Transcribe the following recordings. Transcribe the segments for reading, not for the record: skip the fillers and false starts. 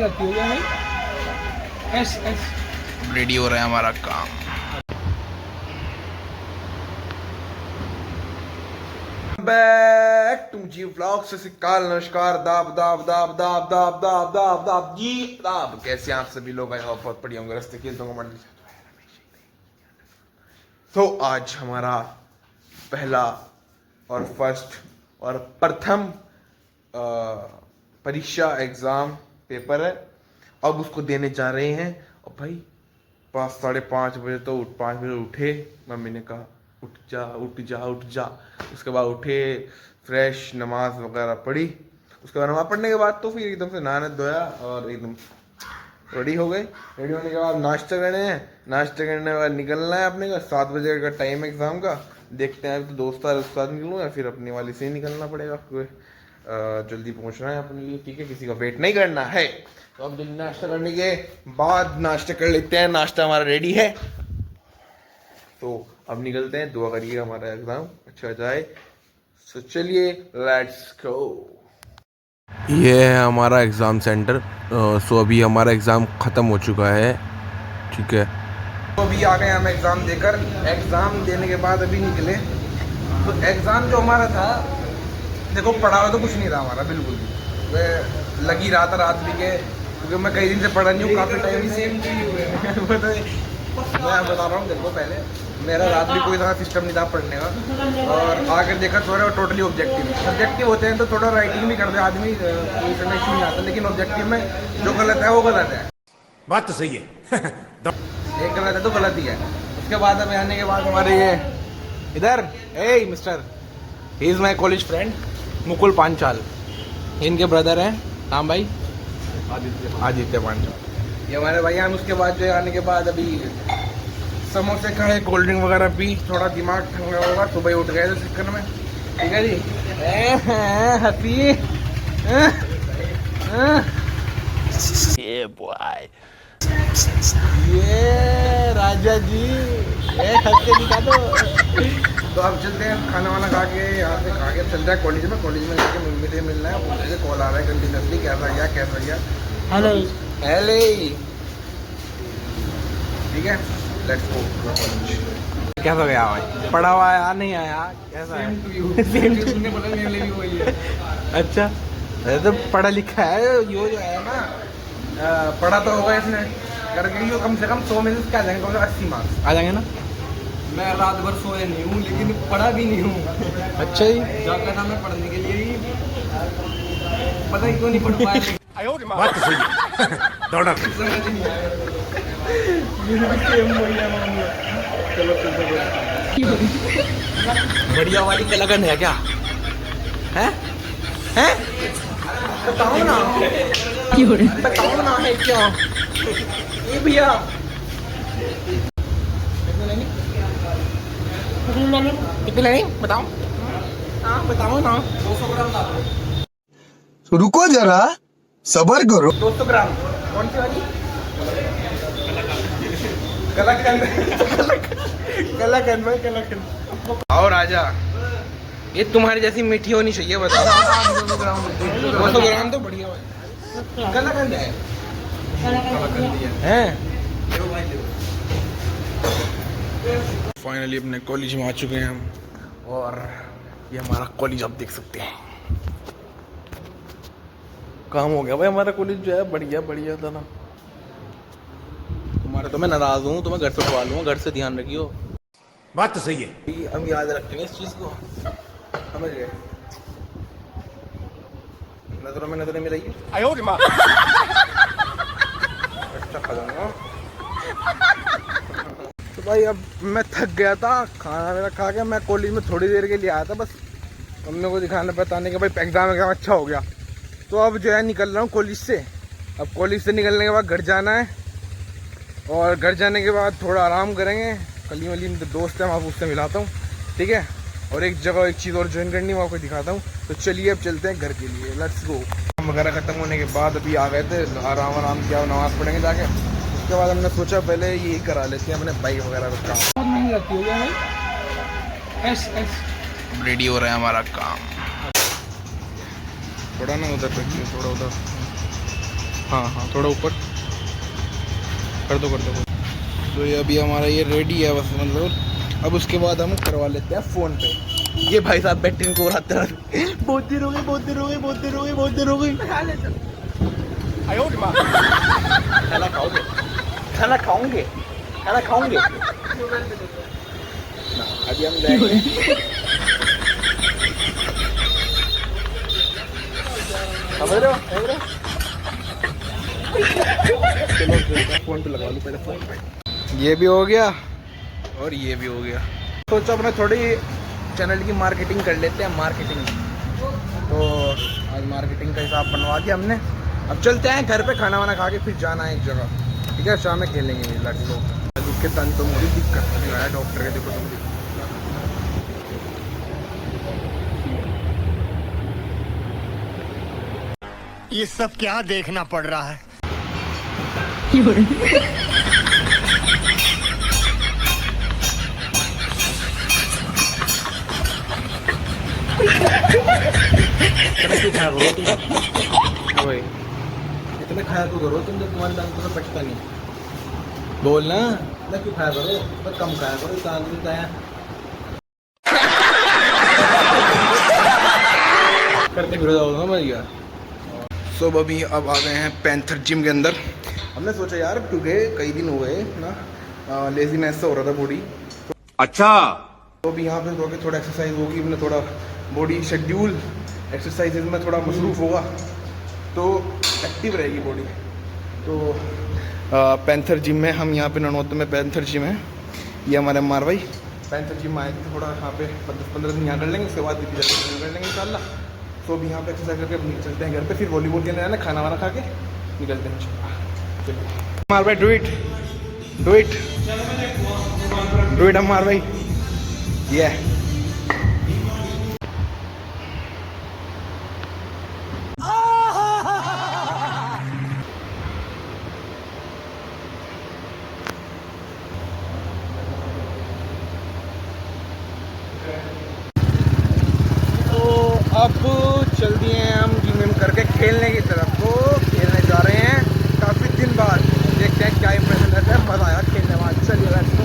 नहीं आती हो गया भाई। एस एस रेडी हो रहा है हमारा काम। बैक टू जी व्लॉग से काल नमस्कार दाब दाब दाब दाब दाब दाब दाब दाब जी दाब। कैसे आप सभी लोग? आए बहुत बढ़िया होंगे। रस्ते खेल दूंगा। तो आज हमारा पहला और फर्स्ट और प्रथम परीक्षा एग्जाम पेपर है। अब उसको देने जा रहे हैं। और भाई 5-5:30 बजे तो 5 बजे उठे। मम्मी ने कहा उठ जा उठ जा उठ जा। उसके बाद उठे, फ्रेश नमाज वगैरह पढ़ी। उसके बाद नमाज पढ़ने के बाद तो फिर एकदम से नहाना धोया और एकदम रेडी हो गए। रेडी होने के बाद नाश्ता करने हैं। नाश्ता करने के बाद निकलना है अपने का। 7 बजे का टाइम है एग्ज़ाम का। देखते हैं अभी तो दोस्त आ उसके साथ निकलूँ या फिर अपनी वाली से ही निकलना पड़ेगा। जल्दी पहुंचना है अपने लिए, ठीक है, किसी का वेट नहीं करना है। तो अब जल्दी नाश्ता करने के बाद नाश्ता कर लेते हैं। नाश्ता हमारा रेडी है तो अब निकलते हैं। दुआ करिए हमारा एग्जाम अच्छा जाए। तो चलिए लेट्स गो। ये है हमारा एग्ज़ाम सेंटर। सो अभी हमारा एग्ज़ाम ख़त्म हो चुका है, ठीक है। तो अभी आ गए हम एग्ज़ाम देकर। एग्ज़ाम देने के बाद अभी निकले। तो एग्ज़ाम जो हमारा था, देखो पढ़ा हुआ तो कुछ नहीं था हमारा बिल्कुल भी। मैं लगी रहा था रात भी के, क्योंकि मैं कई दिन से पढ़ा नहीं हूँ, काफ़ी टाइम से। मैं बता रहा हूँ, देखो पहले मेरा रात भी कोई तरह सिस्टम नहीं था पढ़ने का। और आकर देखा थोड़ा टोटली ऑब्जेक्टिव होते हैं तो थोड़ा राइटिंग भी कर दे आदमी, कोई इशू नहीं आता। लेकिन ऑब्जेक्टिव में जो गलत है वो गलत है। बात तो सही है। एक गलत है तो गलत ही है। उसके बाद अब आने के बाद हमारे ये इधर a mister, he is my college friend Mukul Panchal. इनके ब्रदर हैं, नाम भाई आदित्य पांचाल। ये हमारे भाई हैं। उसके बाद जो आने के बाद अभी समोसे खाए, कोल्ड ड्रिंक वगैरह पी, थोड़ा दिमाग ठंडा होगा। सुबह उठ गए थे चक्कर में, ठीक है जी। हंसी ये राजा जी हंस के दिखा दो। तो अब चलते हैं खाना वाना खा के, यहाँ से खा के चलते हैं कॉलेज में जाके मम्मी से मिलना है। मुझे कॉल आ रहा है कंटिन्यूसली, कैसा गया। हेलो हेलो, ठीक है लेट्स गो कॉलेज। कैसा गया भाई? पढ़ा हुआ आया नहीं आया? कैसा है? तुमने बोला मेरे लिए भी वही है। अच्छा, तो पढ़ा लिखा है यो जो है ना, पढ़ा तो होगा इसने करके। यो कम से कम 100 में से क्या आ जाएंगे? 80 मार्क्स आ जाएंगे ना। मैं रात भर सोया नहीं हूँ, लेकिन पढ़ा भी नहीं हूँ। अच्छा ही जाकर था मैं पढ़ने के लिए ही, पता ही क्यों नहीं पढ़ पाया। बात तो सही है। दौड़ा समझ नहीं आया। बढ़िया वाली कलाकंद है क्या? है बताओ ना, बताओ ना है क्या ये भैया? कितने लेनी बताओ? हाँ बताओ ना। 200 ग्राम ला दो। रुको जरा सबर करो। 200 ग्राम कौन सी वाली? कलाकंद। आओ राजा, ये तुम्हारी जैसी मीठी होनी चाहिए। बताओ 200 ग्राम तो बढ़िया है। कलाकंद है। फाइनली अपने कॉलेज में आ चुके हैं हम, और ये हमारा कॉलेज आप देख सकते हैं। काम हो गया भाई हमारा कॉलेज जो है, बढ़िया था ना। तुम्हारे तो मैं नाराज हूँ, तो मैं घर से उठवा लूँगा। घर से ध्यान रखियो। बात तो सही है। हम याद रखेंगे इस चीज़ को, समझ गए? नजरों में नजरें मिलाइए। अच्छा खा लूँगा। तो भाई अब मैं थक गया था, खाना मेरा खा के मैं कॉलेज में थोड़ी देर के लिए आया था बस मम्मी को दिखाने बताने के भाई एग्ज़ाम अच्छा हो गया। तो अब जो है निकल रहा हूँ कॉलेज से। अब कॉलेज से निकलने के बाद घर जाना है, और घर जाने के बाद थोड़ा आराम करेंगे। कली वली दोस्त है, मैं उससे मिलाता हूँ, ठीक है। और एक जगह एक चीज़ और ज्वाइन करनी है, मैं आपको दिखाता हूँ। तो चलिए अब चलते हैं घर के लिए, लेट्स गो। काम वगैरह ख़त्म होने के बाद अभी आ गए थे, आराम किया, नमाज़ पढ़ेंगे जाके। उसके बाद हमने सोचा पहले यही करा लेते हैं अपने बाइक वगैरह का काम। नहीं आती हो गया भाई। एस रेडी हो रहा है हमारा काम। थोड़ा ना उधर पे, थोड़ा उधर हाँ हाँ थोड़ा ऊपर कर दो कर दो। तो ये अभी हमारा ये रेडी है बस, मतलब अब उसके बाद हम करवा लेते हैं फ़ोन पे। ये भाई साहब बैटरी को उड़ाते हैं, बहुत देर हो गई बहुत देर हो गई बहुत देर हो गई बहुत देर हो गई। खाना खाओगे खाना खाओगे खाना खाओगे ना, अभी हम जाएंगे। समझ रहे हो? चलो फोन पे लगा लो पहले फोन पे। ये भी हो गया और ये भी हो गया। सोचा अपना थोड़ी चैनल की मार्केटिंग कर लेते हैं, मार्केटिंग। तो आज मार्केटिंग का हिसाब बनवा दिया हमने। अब चलते हैं घर पे, खाना वाना खा के फिर जाना है एक जगह, ठीक है? शाम में खेलेंगे ये लड़के लोग। दुख के तन तो मुझे दिक्कत नहीं आया डॉक्टर के, देखो तुम ये सब क्या देखना पड़ रहा है? इतना खाया तो करो तुम, जब तुम्हारे दांत तो पचता नहीं। बोलना इतना क्यों खाया करो, तो कम खाया करो, दांत भी खाया करते फिर जाओ ना भैया। सो अभी अब आ गए हैं पैंथर जिम के अंदर। हमने सोचा यार क्योंकि कई दिन हो गए ना, लेजीनेस सा हो रहा था बॉडी। अच्छा, तो अभी यहाँ पे तो थोड़ा एक्सरसाइज होगी, मैंने थोड़ा बॉडी शेड्यूल एक्सरसाइजेज में थोड़ा मसरूफ़ होगा तो एक्टिव रहेगी बॉडी। तो पैंथर जिम में हम यहाँ पे ननौत में पैंथर जिम है, ये हमारे अम्मार भाई पैंथर जिम आए थे। थोड़ा यहाँ पे 10-15 दिन यहाँ कर लेंगे, उसके बाद भी कर लेंगे इंशाल्लाह। तो अभी यहाँ पे एक्सरसाइज करके अब चलते हैं घर पे, फिर वॉलीबॉल खेलने जाना, खाना वाना खा के निकलते हैं। चलिए अम्मार भाई, do it do it do it Ammar भाई, ये अब चल दिए हैं हम जिम विम करके खेलने की तरफ। तो खेलने जा रहे हैं काफ़ी दिन बाद, देखते हैं क्या इंप्रेशन रहता है। मज़ा आया खेलने में, चलिए let's go.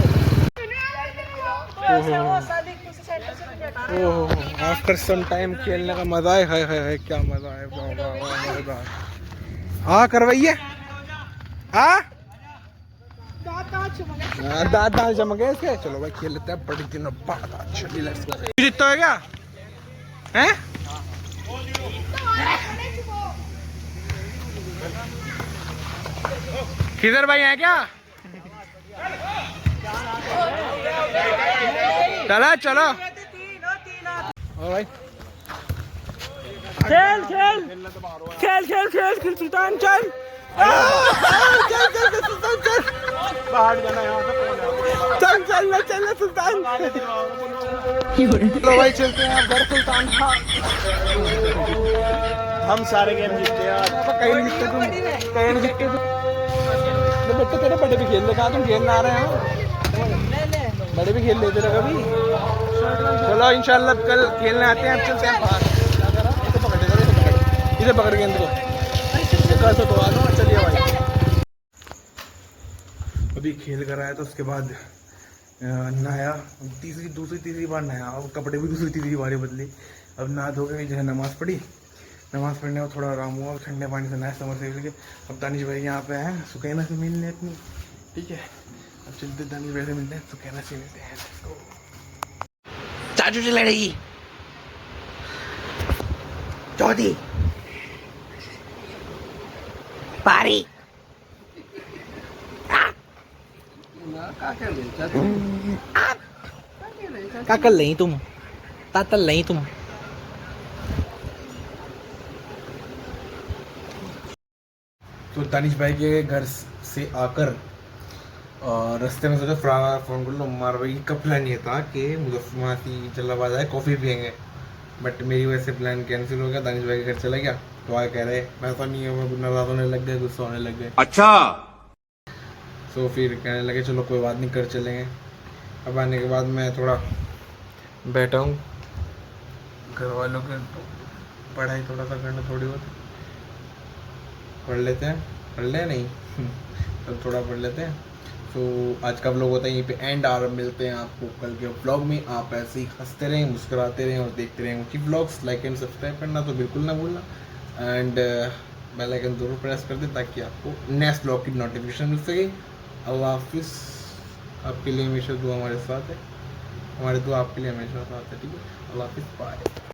Oh after some time खेलने का मज़ा है क्या मज़ा है, मज़ा। हाँ करवाइए, हाँ दांत चमके इसके। चलो भाई खेल लेते हैं बड़ी दिनों बाद। चलिए लेट्स गो। जीतता है क्या हैं? किधर भाई हैं क्या? चलो चलो भाई, खेल खेल खेल खेल खेल खेल सुल्तान चल चल चल सुल्तान चल, बाहर जाना चल चल चल सुल्तान। चलो भाई चलते हैं अब घर सुल्तान था। हम सारे गेम जीतते हैं यार, कहीं नहीं जीतते तुम, कहीं नहीं जीतते तुम। बेटे तेरे बड़े भी खेल ले, कहा तुम खेलने आ रहे हैं, बड़े भी खेल लेते रहे कभी। चलो इंशाल्लाह कल खेलने आते हैं। अब चलते हैं बाहर। इसे पकड़ दे, इसे पकड़ के इनको कल से तो आ लो। चलिए भाई अभी खेल कर आया तो उसके बाद नहाया, दूसरी तीसरी बार नहाया, अब कपड़े भी दूसरी तीसरी बार बदली। अब नहा धो के जो है नमाज़ पढ़ी, नमाज़ पढ़ने में थोड़ा आराम हुआ, ठंडे पानी से नहाया समर से लेके। अब दानिश भाई यहाँ पे हैं सुकैना से मिलने अपनी, ठीक है? अब चलते दानिश भाई से मिलते हैं, सुकैना से मिलते हैं। चाचू से लड़ेगी चौथी पारी। क्या कर रही तुम, तातल नहीं तुम। तो दानिश भाई के घर से आकर और रास्ते में सोचा फ़ोन कर लो। मार भाई का प्लान ये था कि मुजफ्फरपुर जलालाबाद आए कॉफ़ी पियेंगे, बट मेरी वजह से प्लान कैंसिल हो गया। दानिश भाई के घर चला गया तो आगे कह रहे पैसा नहीं है, मैं नाराज़ होने लग गए, गुस्सा होने लग गए। अच्छा, तो फिर कहने लगे चलो कोई बात नहीं कर चलेंगे। अब आने के बाद मैं थोड़ा बैठा हूँ, घर वालों के पढ़ाई थोड़ा सा करना, थोड़ी बहुत पढ़ लेते हैं। पढ़ ले नहीं तो थोड़ा पढ़ लेते हैं। तो आज का व्लॉग होता है यहीं पे एंड। और मिलते हैं आपको कल के व्लॉग में। आप ऐसे ही हंसते रहें, मुस्कुराते रहें और देखते रहें उनकी व्लॉग्स। लाइक एंड सब्सक्राइब करना तो बिल्कुल ना भूलना, एंड बेल आइकन जरूर प्रेस कर दें ताकि आपको नेक्स्ट व्लॉग की नोटिफिकेशन मिल सके। अल्लाह हाफिज़। आपके लिए हमेशा दुआ हमारे साथ है, हमारे दुआ आपके लिए हमेशा साथ है, ठीक है। अल्लाह हाफिज़, बाय।